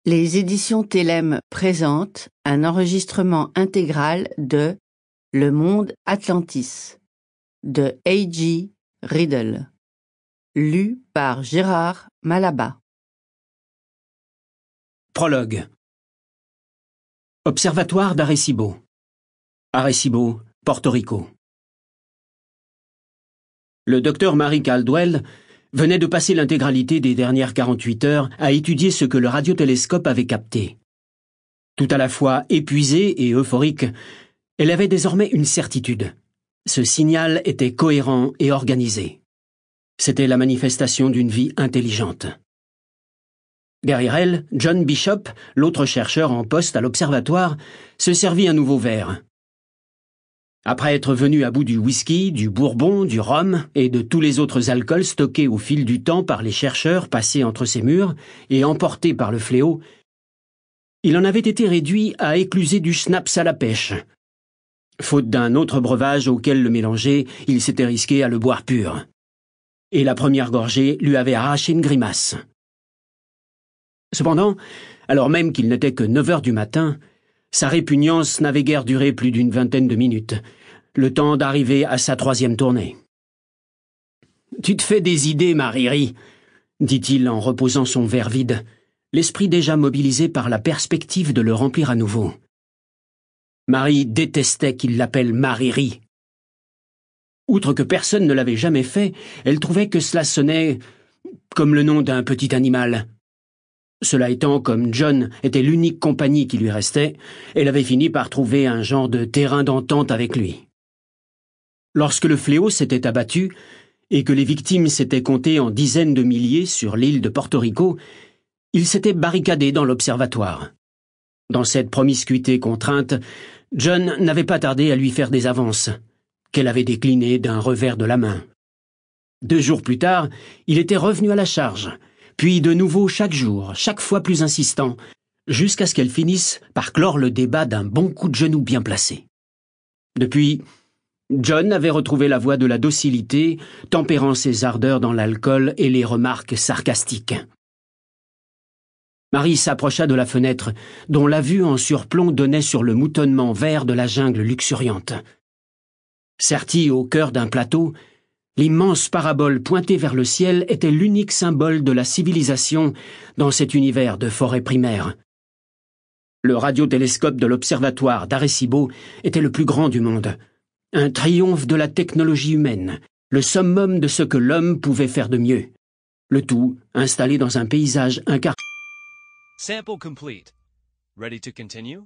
Les éditions Télème présentent un enregistrement intégral de Le Monde Atlantis de A.G. Riddle, lu par Gérard Malaba. Prologue. Observatoire d'Arecibo. Arecibo, Porto Rico. Le docteur Mary Caldwell venait de passer l'intégralité des dernières 48 heures à étudier ce que le radiotélescope avait capté. Tout à la fois épuisée et euphorique, elle avait désormais une certitude. Ce signal était cohérent et organisé. C'était la manifestation d'une vie intelligente. Derrière elle, John Bishop, l'autre chercheur en poste à l'observatoire, se servit un nouveau verre. Après être venu à bout du whisky, du bourbon, du rhum et de tous les autres alcools stockés au fil du temps par les chercheurs passés entre ces murs et emportés par le fléau, il en avait été réduit à écluser du schnapps à la pêche. Faute d'un autre breuvage auquel le mélanger, il s'était risqué à le boire pur. Et la première gorgée lui avait arraché une grimace. Cependant, alors même qu'il n'était que 9 heures du matin, sa répugnance n'avait guère duré plus d'une vingtaine de minutes, le temps d'arriver à sa 3e tournée. « Tu te fais des idées, ma Riri », dit-il en reposant son verre vide, l'esprit déjà mobilisé par la perspective de le remplir à nouveau. Marie détestait qu'il l'appelle Mariri. Outre que personne ne l'avait jamais fait, elle trouvait que cela sonnait comme le nom d'un petit animal. Cela étant, comme John était l'unique compagnie qui lui restait, elle avait fini par trouver un genre de terrain d'entente avec lui. Lorsque le fléau s'était abattu, et que les victimes s'étaient comptées en dizaines de milliers sur l'île de Porto Rico, il s'était barricadé dans l'observatoire. Dans cette promiscuité contrainte, John n'avait pas tardé à lui faire des avances, qu'elle avait déclinées d'un revers de la main. 2 jours plus tard, il était revenu à la charge, puis de nouveau chaque jour, chaque fois plus insistant, jusqu'à ce qu'elle finisse par clore le débat d'un bon coup de genou bien placé. Depuis, John avait retrouvé la voie de la docilité, tempérant ses ardeurs dans l'alcool et les remarques sarcastiques. Marie s'approcha de la fenêtre, dont la vue en surplomb donnait sur le moutonnement vert de la jungle luxuriante. Sertie au cœur d'un plateau, l'immense parabole pointée vers le ciel était l'unique symbole de la civilisation dans cet univers de forêt primaire. Le radiotélescope de l'observatoire d'Arecibo était le plus grand du monde. Un triomphe de la technologie humaine, le summum de ce que l'homme pouvait faire de mieux. Le tout installé dans un paysage incarné. Sample complete. Ready to continue?